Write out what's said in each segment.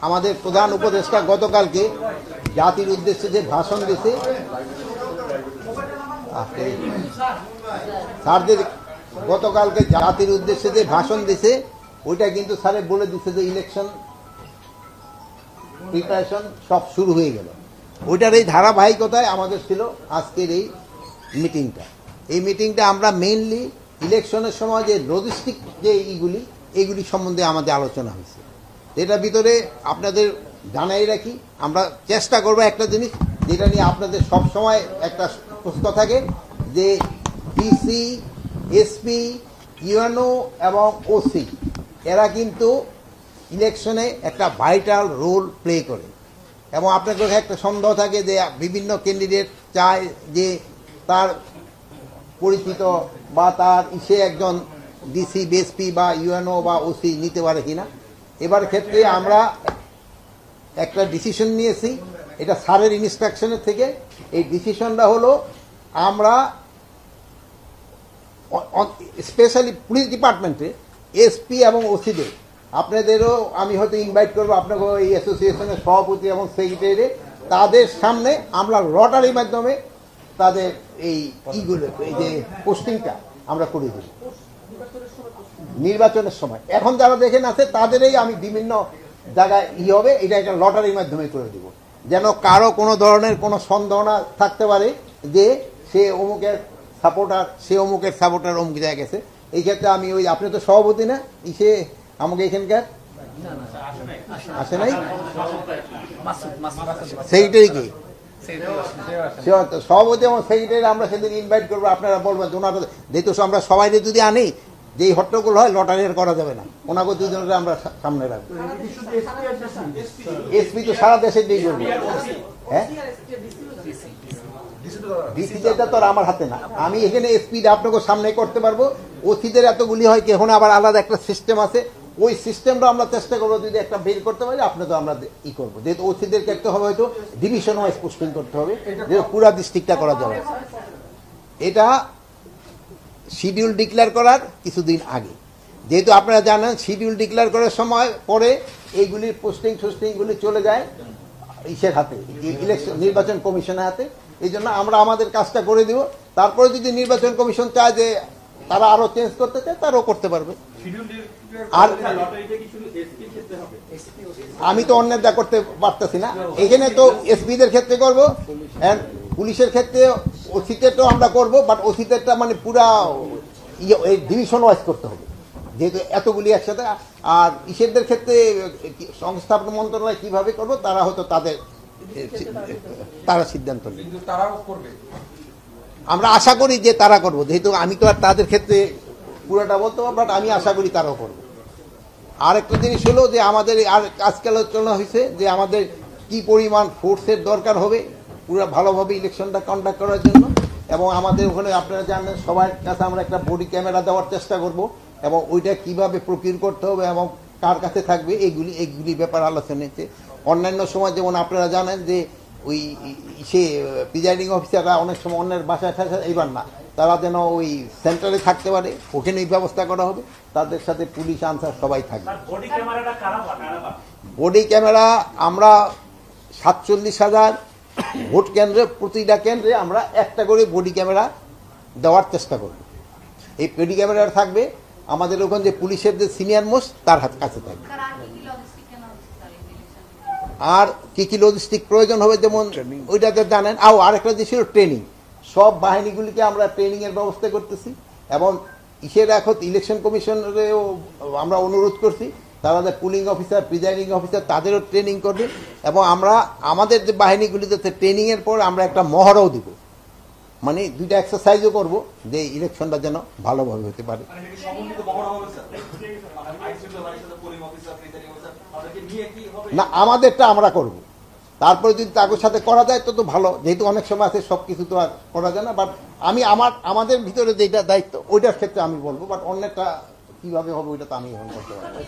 আমাদের প্রধান উপদেষ্টা গতকালকে জাতির উদ্দেশ্যে যে ভাষণ দিয়েছে, স্যার যে গতকালকে জাতির উদ্দেশ্যে যে ভাষণ দিছে ওইটা কিন্তু স্যারে বলে দিচ্ছে যে ইলেকশন প্রিপারেশন সব শুরু হয়ে গেল। ওইটার এই ধারাবাহিকতায় আমাদের ছিল আজকের এই মিটিংটা। এই মিটিংটা আমরা মেইনলি ইলেকশনের সময় যে লজিস্টিক যে এইগুলি সম্বন্ধে আমাদের আলোচনা হয়েছে। এটার ভিতরে আপনাদের জানাই রাখি, আমরা চেষ্টা করবো একটা জিনিস যেটা নিয়ে আপনাদের সব সময় একটা প্রশ্ন থাকে যে ডিসি, এসপি, ইউএনও এবং ওসি এরা কিন্তু ইলেকশনে একটা ভাইটাল রোল প্লে করে এবং আপনাদের একটা সন্দেহ থাকে যে বিভিন্ন ক্যান্ডিডেট চায় যে তার পরিচিত বা তার সে একজন ডিসি, বিএসপি বা ইউএনও বা ওসি নিতে পারে কিনা। এবার ক্ষেত্রে আমরা একটা ডিসিশন নিয়েছি, এটা স্যারের ইনস্ট্রাকশনের থেকে। এই ডিসিশনটা হলো আমরা স্পেশালি পুলিশ ডিপার্টমেন্টে এসপি এবং ওসিদের আপনাদেরও আমি হয়তো ইনভাইট করবো, আপনাকে এই অ্যাসোসিয়েশনের সভাপতি এবং সেক্রেটারি, তাদের সামনে আমরা লটারির মাধ্যমে তাদের এই এই যে পোস্টিংটা আমরা করে দেব নির্বাচনের সময়। এখন যারা দেখেন আছে তাদেরই আমি বিভিন্ন জায়গায় হবে, এটা একটা লটারির মাধ্যমে করে দেব, যেন কারো কোনো ধরনের কোনো সন্দেহ না থাকতে পারে যে সে অমুকের সাপোর্টার, সে অমুকের সাপোর্টার অমুক জায়গায় গেছে। এই ক্ষেত্রে আমি ওই, আপনি তো সভাপতি না, সে আমাকে এখানকার আসে নাই, সেক্রেটারি কি সভাপতি এবং সেক্রেটারি আমরা সেদিন ইনভাইট করবো। আপনারা বলবেন ওনারা যেহেতু আমরা সবাই যদি আনি যে হট্টগোল হয় লটারি আর করা যাবে না, ওনাকে দুজনের আমরা সামনে রাখবো। এসপি তো সারা দেশে দিয়ে করবো। হ্যাঁ, ডিসিটা তো আমার হাতে না, আমি এখানে এসপি আপনাকে সামনে করতে পারবো। ওসিদের এতগুলি হয় কি, এখন আবার আলাদা একটা সিস্টেম আছে, ওই সিস্টেমটা আমরা চেষ্টা করবো যদি একটা বের করতে পারি আপনি তো আমরা করবো। যেহেতু ওসিদের করতে হবে হয়তো ডিভিশন ওয়াইজ পোস্টিং করতে হবে, যেহেতু পুরা ডিস্ট্রিক্টটা করা যাবে। এটা শিডিউল ডিক্লেয়ার করার কিছুদিন আগে, যেহেতু আপনারা জানেন শিডিউল ডিক্লেয়ার করার সময় পরে এইগুলির পোস্টিংগুলি চলে যায় ইসের হাতে, ইলেকশন নির্বাচন কমিশনের হাতে। এই জন্য আমরা আমাদের কাজটা করে দিব, তারপরে যদি নির্বাচন কমিশন চায় যে তারা আরো চেঞ্জ করতে চায় তারাও করতে পারবে। আর আমি তো অন্যেরটা করতে পারতেছি না, এখানে তো এসপিদের ক্ষেত্রে করবো, পুলিশের ক্ষেত্রে ওসিতেরটাও আমরা করবো, বাট ওসিতেরটা মানে পুরা ডিভিশন ওয়াইজ করতে হবে যেহেতু এতগুলি একসাথে। আর ইসেরদের ক্ষেত্রে সংস্থাপন মন্ত্রণালয় কিভাবে করবো তারা হয়তো তারা সিদ্ধান্ত নেবে, আমরা আশা করি যে তারা করবো, যেহেতু আমি তো আর তাদের ক্ষেত্রে পুরোটা বলতে পারবো, বাট আমি আশা করি তারাও করবো। আর একটা জিনিস হলো যে আমাদের আর আজকে আলোচনা হয়েছে যে আমাদের কি পরিমাণ ফোর্সের দরকার হবে পুরো ভালোভাবে ইলেকশনটা কন্ডাক্ট করার জন্য। এবং আমাদের ওখানে আপনারা জানেন সবার কাছে আমরা একটা বডি ক্যামেরা দেওয়ার চেষ্টা করব, এবং ওইটা কিভাবে প্রকিউর করতে হবে এবং কার কাছে থাকবে এইগুলি ব্যাপার আলোচনা হয়েছে। অন্যান্য সময় যেমন আপনারা জানেন যে ওই সে প্রিজাইডিং অফিসাররা অনেক সময় অন্যের বাসায় থাকে, এইবার না, তারা যেন ওই সেন্টারে থাকতে পারে, ওখানেই ব্যবস্থা করা হবে, তাদের সাথে পুলিশ আনসার সবাই থাকবে। বডি ক্যামেরা আমরা 47,000 ভোট কেন্দ্রে, প্রতিটা কেন্দ্রে আমরা একটা করে বডি ক্যামেরা দেওয়ার চেষ্টা করব। এই বডি ক্যামেরা থাকবে আমাদের ওখানে যে পুলিশের যে সিনিয়র মোস্ট তার কাছে থাকবে। আর কি কি লজিস্টিক প্রয়োজন হবে যেমন ওইটাতে জানেন। আরেকটা যে ছিল ট্রেনিং, সব বাহিনীগুলিকে আমরা ট্রেনিং এর ব্যবস্থা করতেছি, এবং ইসের এখন ইলেকশন কমিশনেরও আমরা অনুরোধ করছি তারা যে পুলিং অফিসার, প্রিজাইডিং অফিসার তাদেরও ট্রেনিং করবে, এবং আমরা আমাদের যে বাহিনীগুলিতে ট্রেনিং এর পর আমরা একটা মহড়াও দিব, মানে দুইটা এক্সারসাইজও করব যে ইলেকশনটা যেন ভালোভাবে হতে পারে। না, আমাদেরটা আমরা করব, তারপরে যদি তাদের সাথে করা যায় তো ভালো, যেহেতু অনেক সময় আছে সবকিছু তো আর করা যায় না। বাট আমি আমাদের ভিতরে যেটা দায়িত্ব ওইটার ক্ষেত্রে আমি বলবো, বাট অন্যটা কিভাবে হবে ওইটা তো আমি এখন করতে পারবো।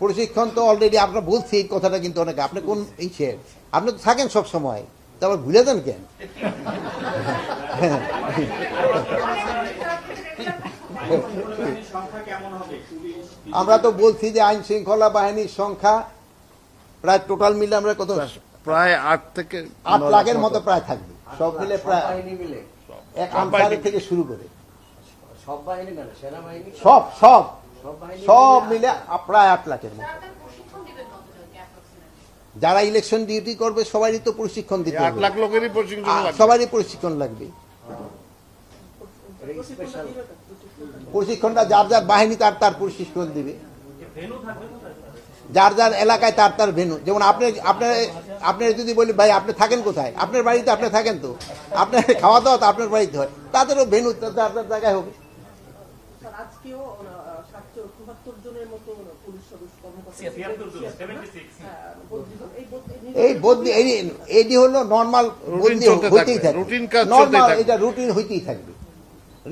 প্রশিক্ষণ তো অলরেডি আপনারা বলছি এই কথাটা, কিন্তু অনেকে আপনি কোন আপনি তো থাকেন সব সময়, তারপর ভুলে যান কেন? আমরা তো বলছি যে আইন শৃঙ্খলা বাহিনীর সংখ্যা প্রায় টোটাল মিলে আমরা কত প্রায় 8 থেকে 8 লাখের মতো প্রায় থাকবে, সব মিলে প্রায় বাহিনী মিলে এক আনসারের থেকে শুরু করে সব বাহিনী মানে সেনাবাহিনী সব সব সব বাহিনী সব মিলে প্রায় 8 লাখের মতো। আপনারা প্রশিক্ষণ দিবেন কতজনকে approximately? যারা ইলেকশন ডিউটি করবে সবারই তো প্রশিক্ষণ দিতে 8 হবে, লাখ লোকেরই প্রশিক্ষণ লাগবে। সবারই প্রশিক্ষণ লাগবে। স্পেশাল প্রশিক্ষণটা যার যার বাহিনী তার তার প্রশিক্ষণ দিবে, যার যার এলাকায় তার তার ভেন্যু। যেমন আপনার যদি বলি ভাই আপনি থাকেন কোথায়, আপনার বাড়িতে আপনি থাকেন, তো আপনার খাওয়া দাওয়া তো আপনার বাড়িতে হয়, তাদেরও ভেন্যু যার যার জায়গায় হবে। স্যার, আজকেও 774 জনের মতো পুলিশ সদস্য কর্মকর্তা এই বদলি এইটি হলো নর্মাল, বদলি চলতে হইতেই থাকবে, থাকবে, রুটিন কাজ চলতেই নর্মাল, থাকবে। এটা রুটিন হইতেই থাকবে,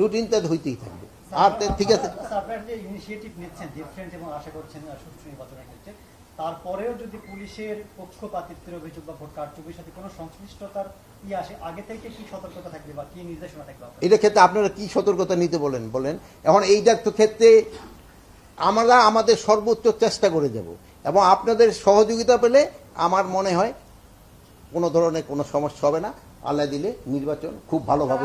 রুটিনটা হইতেই থাকবে। আর ঠিক আছে, আপনারা যে ইনিশিয়েটিভ নিচ্ছেন ডিফারেন্ট এবং আশা করছেন সুষ্ঠু নির্বাচনের ক্ষেত্রে, তারপরেও যদি পুলিশের পক্ষপাতিত্বের অভিযোগ বা ভোট কারচুপির সাথে কোনো সংশ্লিষ্টতার আসে, আগে থেকে কি সতর্কতা থাকবে বা কি নির্দেশনা থাকবে? এটার ক্ষেত্রে আপনারা কি সতর্কতা নিতে বলেন। এখন এইটার তো ক্ষেত্রে আমরা আমাদের সর্বোচ্চ চেষ্টা করে যাব, এবং আপনাদের সহযোগিতা পেলে আমার মনে হয় কোনো ধরনের কোনো সমস্যা হবে না। আল্লাহ দিলে নির্বাচন খুব ভালোভাবে